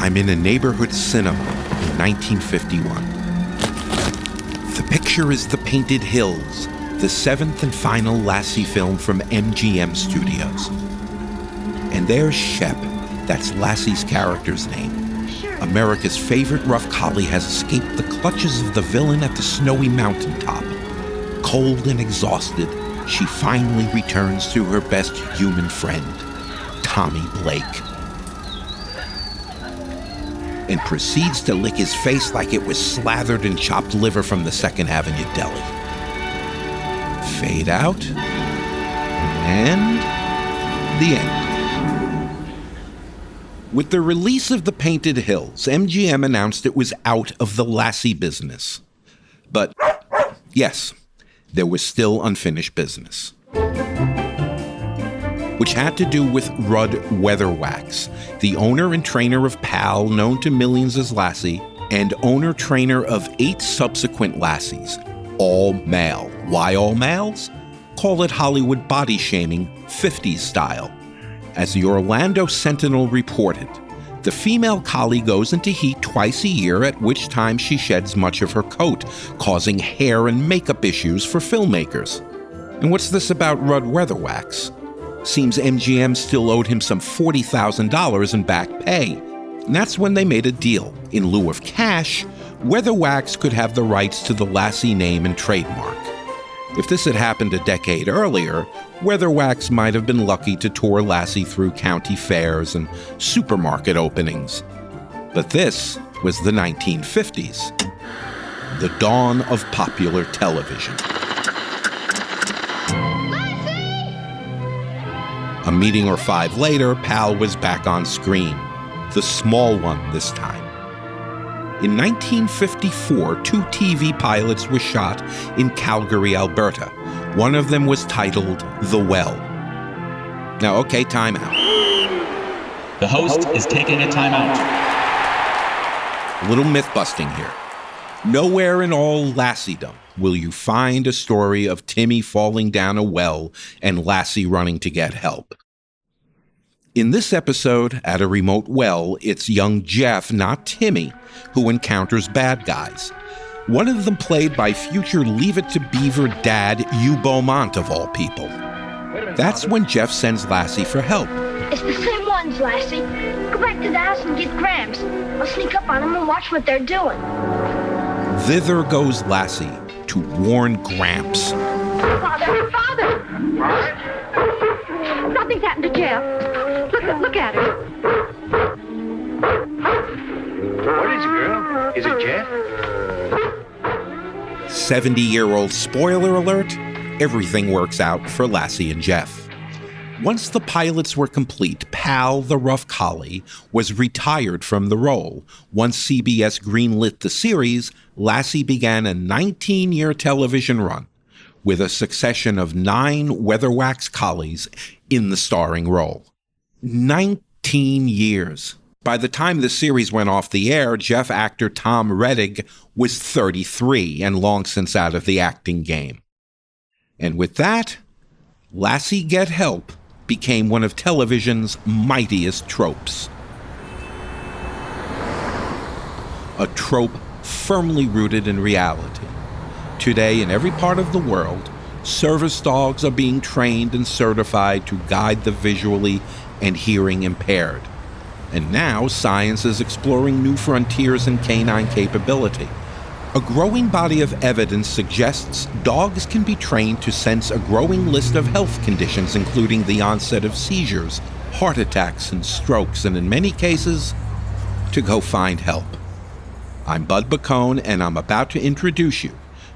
I'm in a neighborhood cinema in 1951. The picture is The Painted Hills, the seventh and final Lassie film from MGM Studios. And there's Shep, that's Lassie's character's name. America's favorite rough collie has escaped the clutches of the villain at the snowy mountaintop. Cold and exhausted, she finally returns to her best human friend, Tommy Blake, and proceeds to lick his face like it was slathered in chopped liver from the 2nd Avenue Deli. Fade out, and the end. With the release of The Painted Hills, MGM announced it was out of the Lassie business. But, yes, there was still unfinished business, which had to do with Rudd Weatherwax, the owner and trainer of Pal, known to millions as Lassie, and owner-trainer of 8 subsequent Lassies, all male. Why all males? Call it Hollywood body shaming, 50s style. As the Orlando Sentinel reported, the female collie goes into heat twice a year, at which time she sheds much of her coat, causing hair and makeup issues for filmmakers. And what's this about Rudd Weatherwax? Seems MGM still owed him some $40,000 in back pay. And that's when they made a deal. In lieu of cash, Weatherwax could have the rights to the Lassie name and trademark. If this had happened a decade earlier, Weatherwax might have been lucky to tour Lassie through county fairs and supermarket openings. But this was the 1950s, the dawn of popular television. A meeting or 5 later, Pal was back on screen. The small one this time. In 1954, 2 TV pilots were shot in Calgary, Alberta. One of them was titled The Well. Now, okay, time out. The host is taking a timeout. A little myth busting here. Nowhere in all Lassiedom will you find a story of Timmy falling down a well and Lassie running to get help. In this episode, at a remote well, it's young Jeff, not Timmy, who encounters bad guys. One of them played by future Leave It to Beaver dad Hugh Beaumont, of all people. That's when Jeff sends Lassie for help. It's the same ones, Lassie. Go back to the house and get Gramps. I'll sneak up on them and watch what they're doing. Thither goes Lassie to warn Gramps. Father! Father! Nothing's happened to Jeff. Look at him. What is it, girl? Is it Jeff? 70-year-old spoiler alert, everything works out for Lassie and Jeff. Once the pilots were complete, Pal, the rough collie, was retired from the role. Once CBS greenlit the series, Lassie began a 19-year television run with a succession of 9 Weatherwax collies in the starring role. 19 years. By the time the series went off the air, Jeff actor Tom Reddig was 33 and long since out of the acting game. And with that, Lassie Get Help became one of television's mightiest tropes. A trope firmly rooted in reality. Today, in every part of the world, service dogs are being trained and certified to guide the visually and hearing impaired. And now, science is exploring new frontiers in canine capability. A growing body of evidence suggests dogs can be trained to sense a growing list of health conditions, including the onset of seizures, heart attacks, and strokes, and in many cases, to go find help. I'm Bud Bacone, and I'm about to introduce you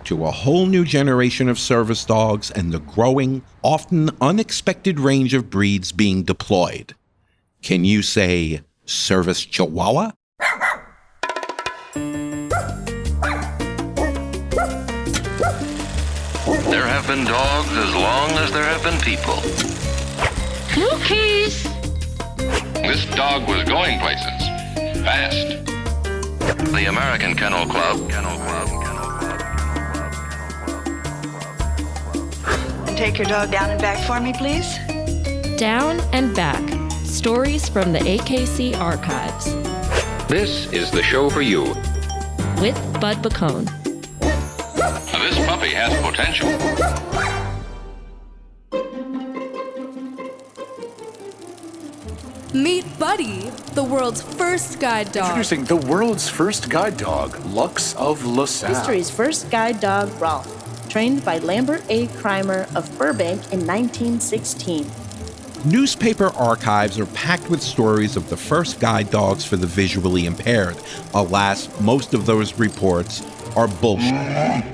to a whole new generation of service dogs and the growing, often unexpected range of breeds being deployed. Can you say service chihuahua? There have been dogs as long as there have been people. Cookies! This dog was going places. Fast. The American Kennel Club. Take your dog down and back for me, please. Down and Back. Stories from the AKC archives. This is the show for you. With Bud Bacone. This puppy has potential. Meet Buddy, the world's first guide dog. Introducing the world's first guide dog, Lux of LaSalle. History's first guide dog, Rolf, trained by Lambert A. Crimer of Burbank in 1916. Newspaper archives are packed with stories of the first guide dogs for the visually impaired. Alas, most of those reports are bullshit.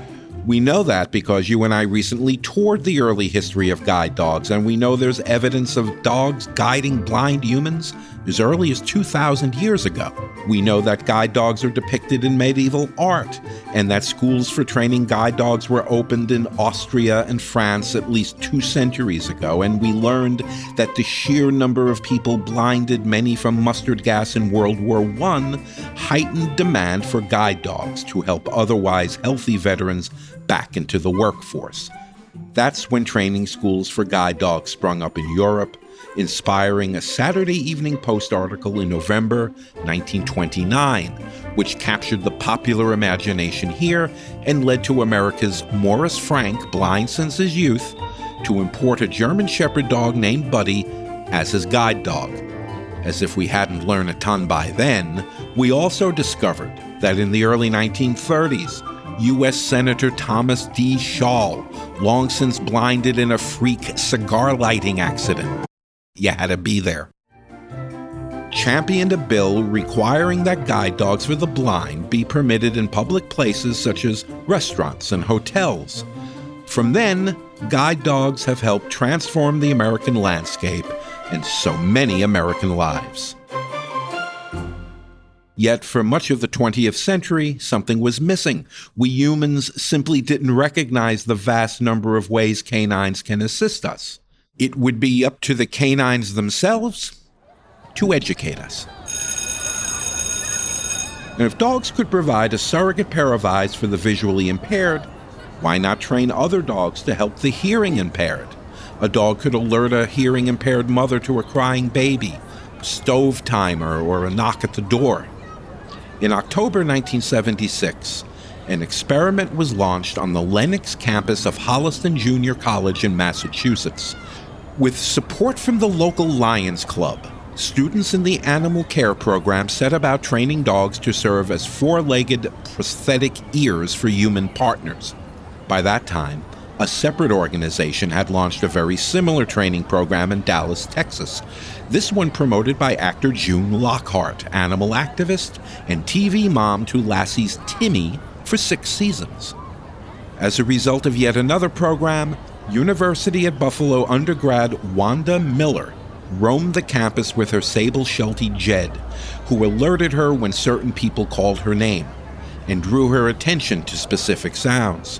We know that because you and I recently toured the early history of guide dogs, and we know there's evidence of dogs guiding blind humans as early as 2,000 years ago. We know that guide dogs are depicted in medieval art, and that schools for training guide dogs were opened in Austria and France at least 2 centuries ago, and we learned that the sheer number of people blinded, many from mustard gas in World War I, heightened demand for guide dogs to help otherwise healthy veterans back into the workforce. That's when training schools for guide dogs sprung up in Europe, inspiring a Saturday Evening Post article in November 1929, which captured the popular imagination here and led to America's Morris Frank, blind since his youth, to import a German Shepherd dog named Buddy as his guide dog. As if we hadn't learned a ton by then, we also discovered that in the early 1930s, U.S. Senator Thomas D. Schall, long since blinded in a freak cigar lighting accident, you had to be there, championed a bill requiring that guide dogs for the blind be permitted in public places such as restaurants and hotels. From then, guide dogs have helped transform the American landscape and so many American lives. Yet for much of the 20th century, something was missing. We humans simply didn't recognize the vast number of ways canines can assist us. It would be up to the canines themselves to educate us. And if dogs could provide a surrogate pair of eyes for the visually impaired, why not train other dogs to help the hearing impaired? A dog could alert a hearing impaired mother to a crying baby, a stove timer, or a knock at the door. In October 1976, an experiment was launched on the Lenox campus of Holliston Junior College in Massachusetts. With support from the local Lions Club, students in the animal care program set about training dogs to serve as 4-legged prosthetic ears for human partners. By that time, a separate organization had launched a very similar training program in Dallas, Texas. This one promoted by actor June Lockhart, animal activist and TV mom to Lassie's Timmy for 6 seasons. As a result of yet another program, University at Buffalo undergrad Wanda Miller roamed the campus with her sable Sheltie Jed, who alerted her when certain people called her name and drew her attention to specific sounds.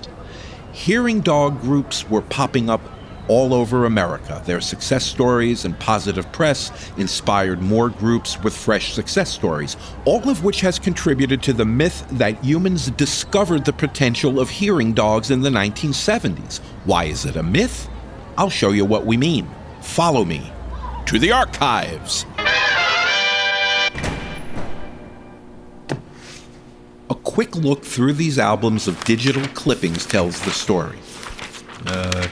Hearing dog groups were popping up all over America. Their success stories and positive press inspired more groups with fresh success stories, all of which has contributed to the myth that humans discovered the potential of hearing dogs in the 1970s. Why is it a myth? I'll show you what we mean. Follow me to the archives. A quick look through these albums of digital clippings tells the story.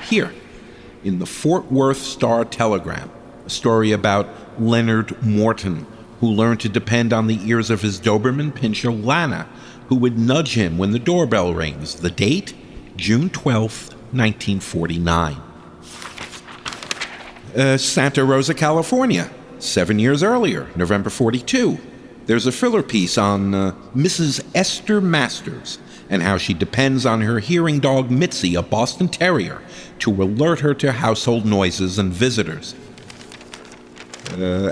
Here, in the Fort Worth Star-Telegram, a story about Leonard Morton, who learned to depend on the ears of his Doberman pinscher Lana, who would nudge him when the doorbell rings. The date? June 12th, 1949. Santa Rosa, California, 7 years earlier, November 42. There's a filler piece on Mrs. Esther Masters and how she depends on her hearing dog Mitzi, a Boston Terrier, to alert her to household noises and visitors.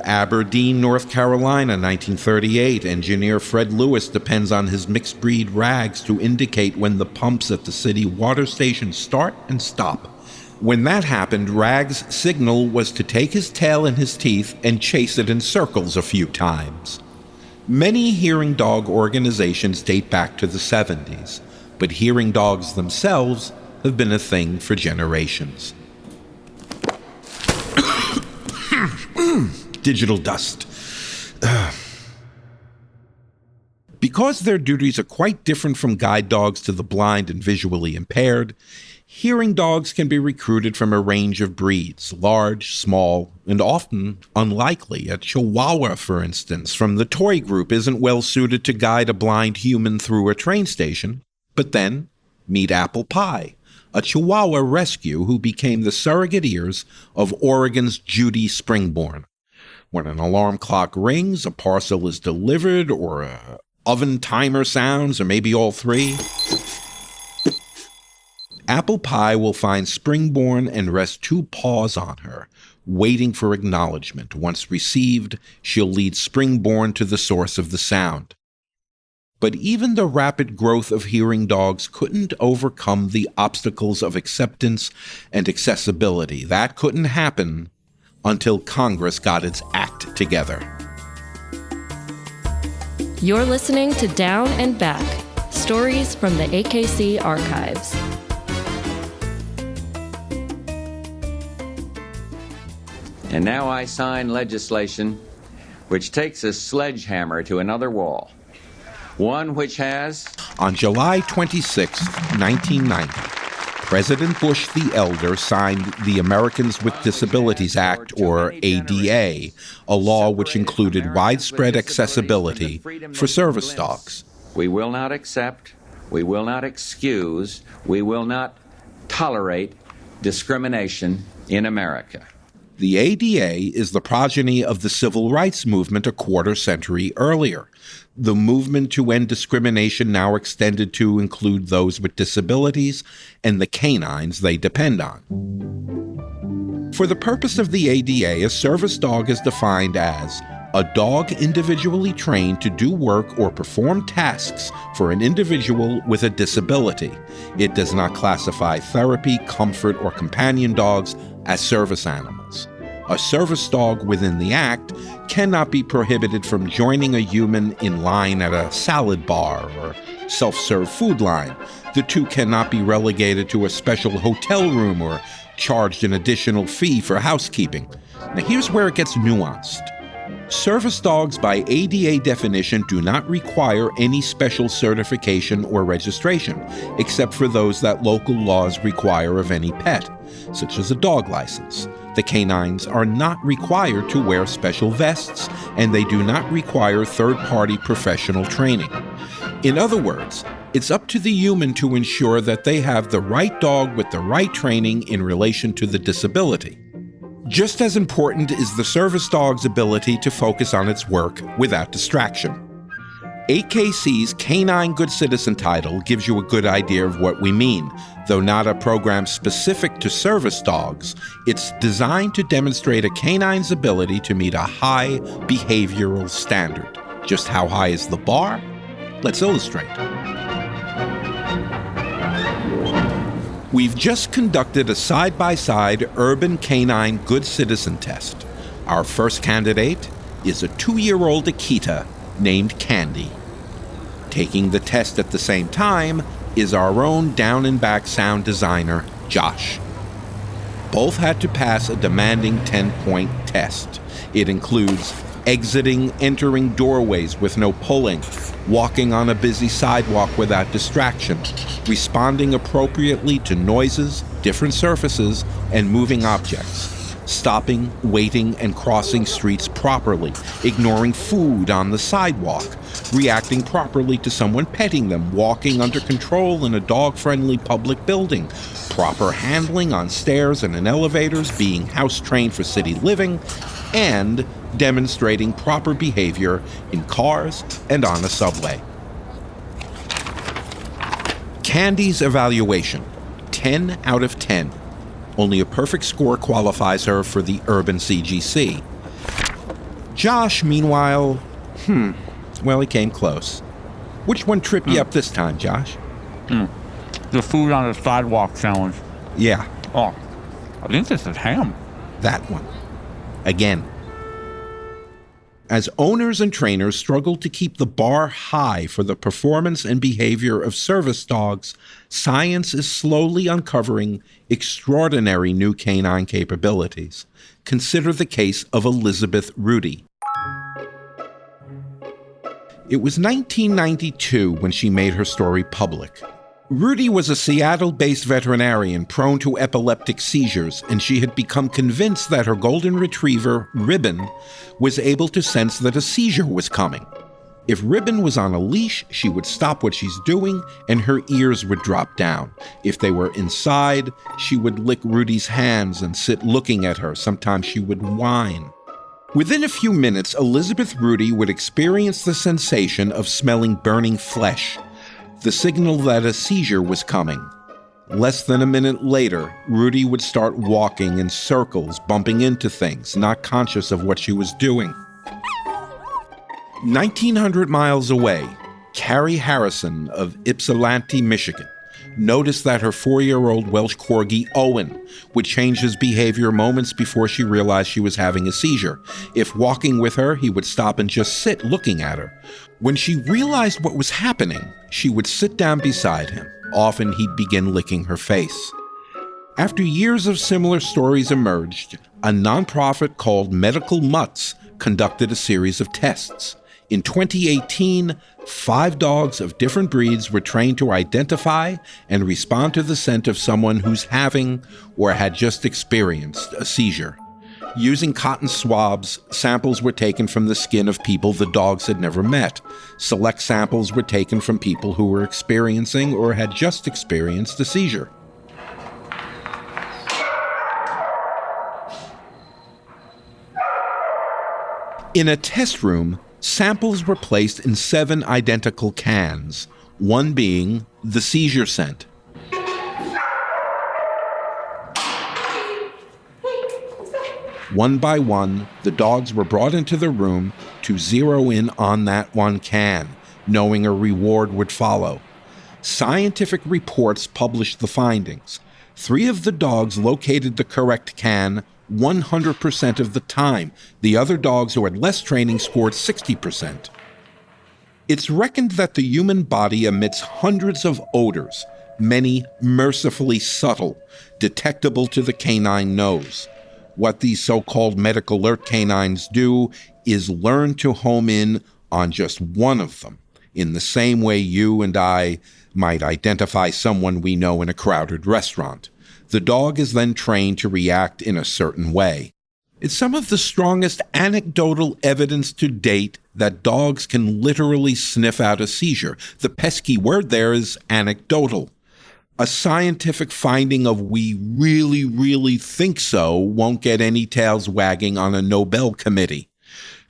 Aberdeen, North Carolina, 1938. Engineer Fred Lewis depends on his mixed-breed Rags to indicate when the pumps at the city water station start and stop. When that happened, Rags' signal was to take his tail in his teeth and chase it in circles a few times. Many hearing dog organizations date back to the 70s, but hearing dogs themselves have been a thing for generations. Digital dust. Because their duties are quite different from guide dogs to the blind and visually impaired, hearing dogs can be recruited from a range of breeds, large, small, and often unlikely. A Chihuahua, for instance, from the toy group isn't well suited to guide a blind human through a train station. But then, meet Apple Pie, a Chihuahua rescue who became the surrogate ears of Oregon's Judy Springborn. When an alarm clock rings, a parcel is delivered, or a oven timer sounds, or maybe all three, Apple Pie will find Springborn and rest two paws on her, waiting for acknowledgement. Once received, she'll lead Springborn to the source of the sound. But even the rapid growth of hearing dogs couldn't overcome the obstacles of acceptance and accessibility. That couldn't happen until Congress got its act together. You're listening to Down and Back, stories from the AKC archives. And now I sign legislation which takes a sledgehammer to another wall. One which has... On July 26, 1990, President Bush the Elder signed the Americans with Disabilities Act, or ADA, a law which included widespread accessibility for service dogs. We will not accept, we will not excuse, we will not tolerate discrimination in America. The ADA is the progeny of the civil rights movement a quarter century earlier. The movement to end discrimination now extended to include those with disabilities and the canines they depend on. For the purpose of the ADA, a service dog is defined as a dog individually trained to do work or perform tasks for an individual with a disability. It does not classify therapy, comfort, or companion dogs as service animals. A service dog within the Act cannot be prohibited from joining a human in line at a salad bar or self-serve food line. The two cannot be relegated to a special hotel room or charged an additional fee for housekeeping. Now here's where it gets nuanced. Service dogs, by ADA definition, do not require any special certification or registration, except for those that local laws require of any pet, such as a dog license. The canines are not required to wear special vests, and they do not require third-party professional training. In other words, it's up to the human to ensure that they have the right dog with the right training in relation to the disability. Just as important is the service dog's ability to focus on its work without distraction. AKC's Canine Good Citizen title gives you a good idea of what we mean. Though not a program specific to service dogs, it's designed to demonstrate a canine's ability to meet a high behavioral standard. Just how high is the bar? Let's illustrate. We've just conducted a side-by-side urban canine good citizen test. Our first candidate is a 2-year-old Akita named Candy. Taking the test at the same time is our own down and back sound designer, Josh. Both had to pass a demanding 10-point test. It includes exiting, entering doorways with no pulling, walking on a busy sidewalk without distraction, responding appropriately to noises, different surfaces, and moving objects, stopping, waiting, and crossing streets properly, ignoring food on the sidewalk, reacting properly to someone petting them, walking under control in a dog-friendly public building, proper handling on stairs and in elevators, being house-trained for city living, and demonstrating proper behavior in cars and on a subway. Candy's evaluation, 10 out of 10. Only a perfect score qualifies her for the Urban CGC. Josh, meanwhile, well, he came close. Which one tripped you up this time, Josh? The food on the sidewalk challenge. Yeah. Oh, I think this is ham. That one. Again. As owners and trainers struggle to keep the bar high for the performance and behavior of service dogs, science is slowly uncovering extraordinary new canine capabilities. Consider the case of Elizabeth Rudy. It was 1992 when she made her story public. Rudy was a Seattle-based veterinarian prone to epileptic seizures, and she had become convinced that her golden retriever, Ribbon, was able to sense that a seizure was coming. If Ribbon was on a leash, she would stop what she's doing, and her ears would drop down. If they were inside, she would lick Rudy's hands and sit looking at her. Sometimes she would whine. Within a few minutes, Elizabeth Rudy would experience the sensation of smelling burning flesh, the signal that a seizure was coming. Less than a minute later, Rudy would start walking in circles, bumping into things, not conscious of what she was doing. 1,900 miles away, Carrie Harrison of Ypsilanti, Michigan, noticed that her 4-year-old Welsh Corgi, Owen, would change his behavior moments before she realized she was having a seizure. If walking with her, he would stop and just sit looking at her. When she realized what was happening, she would sit down beside him. Often he'd begin licking her face. After years of similar stories emerged, a nonprofit called Medical Mutts conducted a series of tests. In 2018, 5 dogs of different breeds were trained to identify and respond to the scent of someone who's having or had just experienced a seizure. Using cotton swabs, samples were taken from the skin of people the dogs had never met. Select samples were taken from people who were experiencing or had just experienced a seizure. In a test room, samples were placed in 7 identical cans, one being the seizure scent. One by one, the dogs were brought into the room to zero in on that one can, knowing a reward would follow. Scientific reports published the findings. 3 of the dogs located the correct can 100% of the time. The other dogs who had less training scored 60%. It's reckoned that the human body emits hundreds of odors, many mercifully subtle, detectable to the canine nose. What these so-called medical alert canines do is learn to home in on just one of them, in the same way you and I might identify someone we know in a crowded restaurant. The dog is then trained to react in a certain way. It's some of the strongest anecdotal evidence to date that dogs can literally sniff out a seizure. The pesky word there is anecdotal. A scientific finding of "we really, really think so" won't get any tails wagging on a Nobel committee.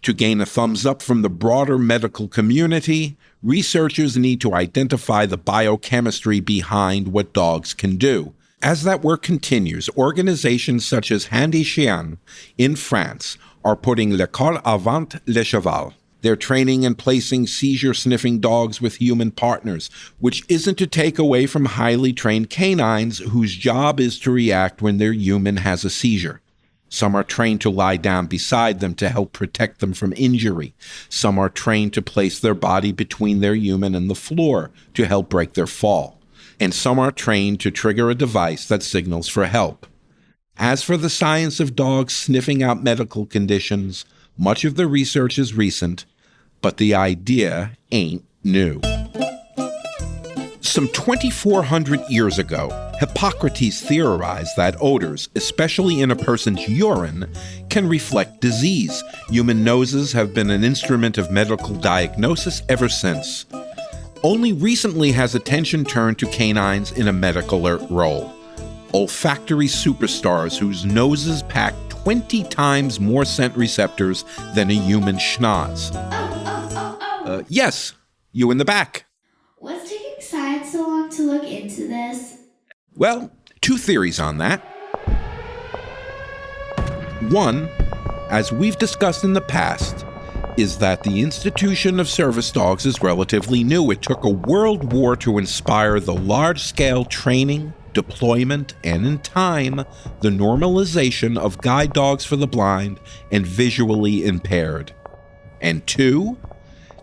To gain a thumbs up from the broader medical community, researchers need to identify the biochemistry behind what dogs can do. As that work continues, organizations such as Handy Chien in France are putting l'école avant le cheval. They're training and placing seizure-sniffing dogs with human partners, which isn't to take away from highly trained canines whose job is to react when their human has a seizure. Some are trained to lie down beside them to help protect them from injury. Some are trained to place their body between their human and the floor to help break their fall. And some are trained to trigger a device that signals for help. As for the science of dogs sniffing out medical conditions, much of the research is recent, but the idea ain't new. Some 2,400 years ago, Hippocrates theorized that odors, especially in a person's urine, can reflect disease. Human noses have been an instrument of medical diagnosis ever since. Only recently has attention turned to canines in a medical alert role. Olfactory superstars whose noses pack 20 times more scent receptors than a human schnoz. Yes, you in the back. What's taking science so long to look into this? Well, 2 theories on that. One, as we've discussed in the past, is that the institution of service dogs is relatively new. It took a world war to inspire the large-scale training, deployment, and in time, the normalization of guide dogs for the blind and visually impaired. And 2,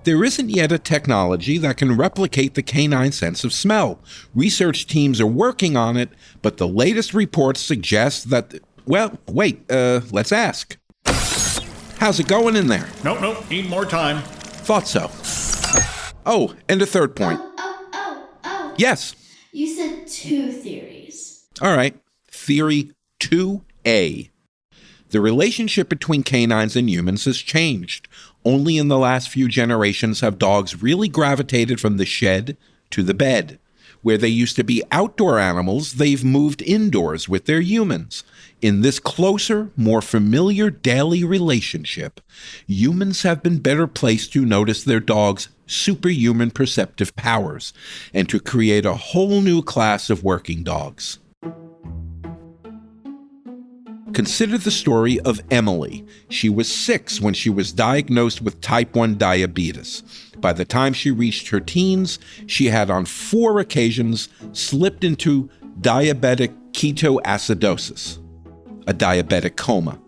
there isn't yet a technology that can replicate the canine sense of smell. Research teams are working on it, but the latest reports suggest that, well, wait, let's ask. How's it going in there? Nope, need more time. Thought so. Oh, and a third point. Oh. Yes. You said 2 theories. All right. Theory 2A. The relationship between canines and humans has changed. Only in the last few generations have dogs really gravitated from the shed to the bed. Where they used to be outdoor animals, they've moved indoors with their humans. In this closer, more familiar daily relationship, humans have been better placed to notice their dogs' superhuman perceptive powers and to create a whole new class of working dogs. Consider the story of Emily. She was 6 when she was diagnosed with type 1 diabetes. By the time she reached her teens, she had on 4 occasions slipped into diabetic ketoacidosis, a diabetic coma.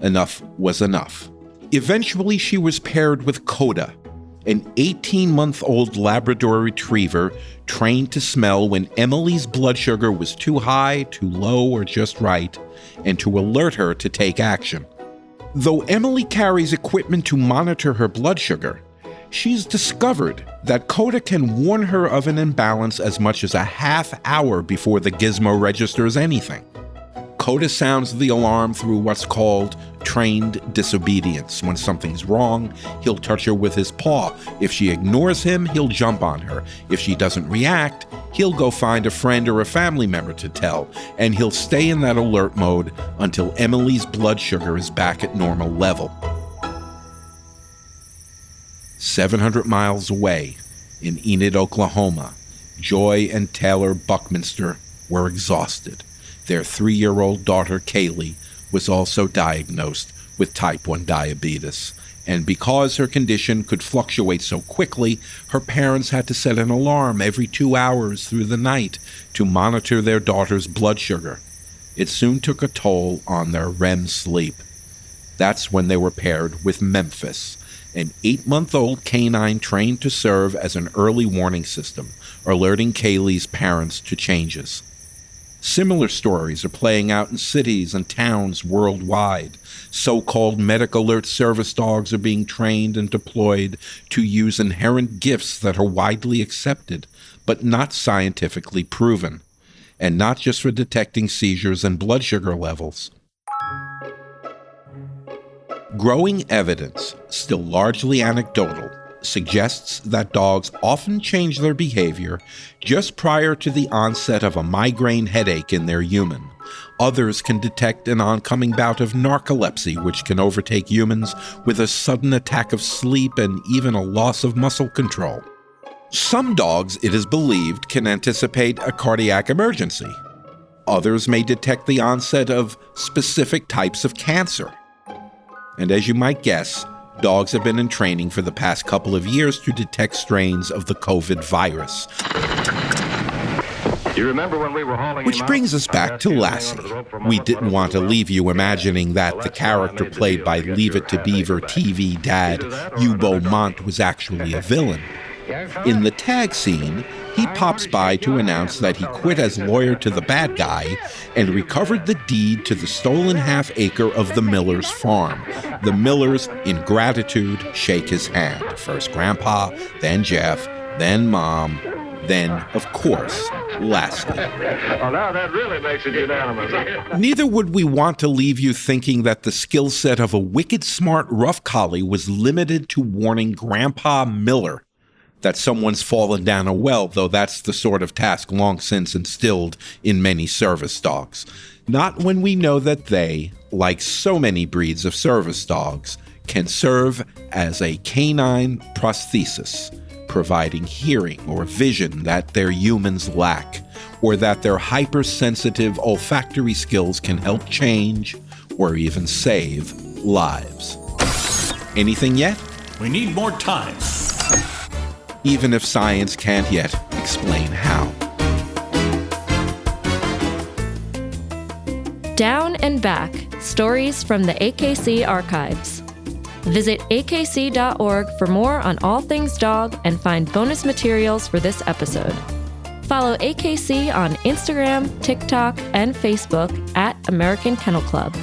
Enough was enough. Eventually, she was paired with Coda, an 18-month-old Labrador retriever trained to smell when Emily's blood sugar was too high, too low, or just right, and to alert her to take action. Though Emily carries equipment to monitor her blood sugar, she's discovered that Coda can warn her of an imbalance as much as a half hour before the gizmo registers anything. Coda sounds the alarm through what's called trained disobedience. When something's wrong, he'll touch her with his paw. If she ignores him, he'll jump on her. If she doesn't react, he'll go find a friend or a family member to tell, and he'll stay in that alert mode until Emily's blood sugar is back at normal level. 700 miles away, in Enid, Oklahoma, Joy and Taylor Buckminster were exhausted. Their 3-year-old daughter, Kaylee, was also diagnosed with type 1 diabetes. And because her condition could fluctuate so quickly, her parents had to set an alarm every 2 hours through the night to monitor their daughter's blood sugar. It soon took a toll on their REM sleep. That's when they were paired with Memphis, an 8-month-old canine trained to serve as an early warning system, alerting Kaylee's parents to changes. Similar stories are playing out in cities and towns worldwide. So-called medic alert service dogs are being trained and deployed to use inherent gifts that are widely accepted, but not scientifically proven. And not just for detecting seizures and blood sugar levels. Growing evidence, still largely anecdotal, suggests that dogs often change their behavior just prior to the onset of a migraine headache in their human. Others can detect an oncoming bout of narcolepsy, which can overtake humans with a sudden attack of sleep and even a loss of muscle control. Some dogs, it is believed, can anticipate a cardiac emergency. Others may detect the onset of specific types of cancer. And as you might guess, dogs have been in training for the past couple of years to detect strains of the COVID virus. You remember when we were hauling Which brings us back to Lassie. We didn't want to leave you imagining that the character played by Leave It to Beaver TV dad, Hugh Beaumont, was actually a villain. In the tag scene, he pops by to announce that he quit as lawyer to the bad guy and recovered the deed to the stolen half-acre of the Miller's farm. The Millers, in gratitude, shake his hand. First Grandpa, then Jeff, then Mom, then, of course, Lassie. Oh, now that really makes it unanimous. Neither would we want to leave you thinking that the skill set of a wicked smart rough collie was limited to warning Grandpa Miller that someone's fallen down a well, though that's the sort of task long since instilled in many service dogs. Not when we know that they, like so many breeds of service dogs, can serve as a canine prosthesis, providing hearing or vision that their humans lack, or that their hypersensitive olfactory skills can help change or even save lives. Anything yet? We need more time. Even if science can't yet explain how. Down and Back, stories from the AKC archives. Visit akc.org for more on all things dog and find bonus materials for this episode. Follow AKC on Instagram, TikTok, and Facebook at American Kennel Club.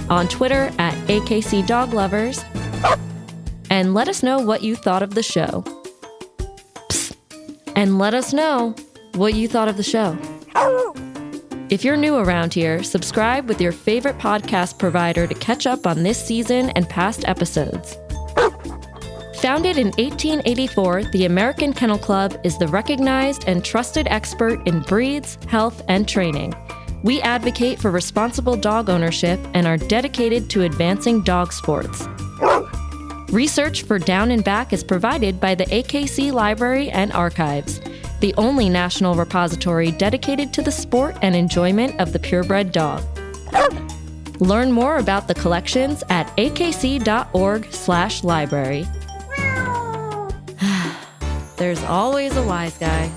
On Twitter at AKC Dog Lovers. And let us know what you thought of the show. And let us know what you thought of the show. If you're new around here, subscribe with your favorite podcast provider to catch up on this season and past episodes. Founded in 1884, the American Kennel Club is the recognized and trusted expert in breeds, health, and training. We advocate for responsible dog ownership and are dedicated to advancing dog sports. Research for Down and Back is provided by the AKC Library and Archives, the only national repository dedicated to the sport and enjoyment of the purebred dog. Learn more about the collections at akc.org/library. There's always a wise guy.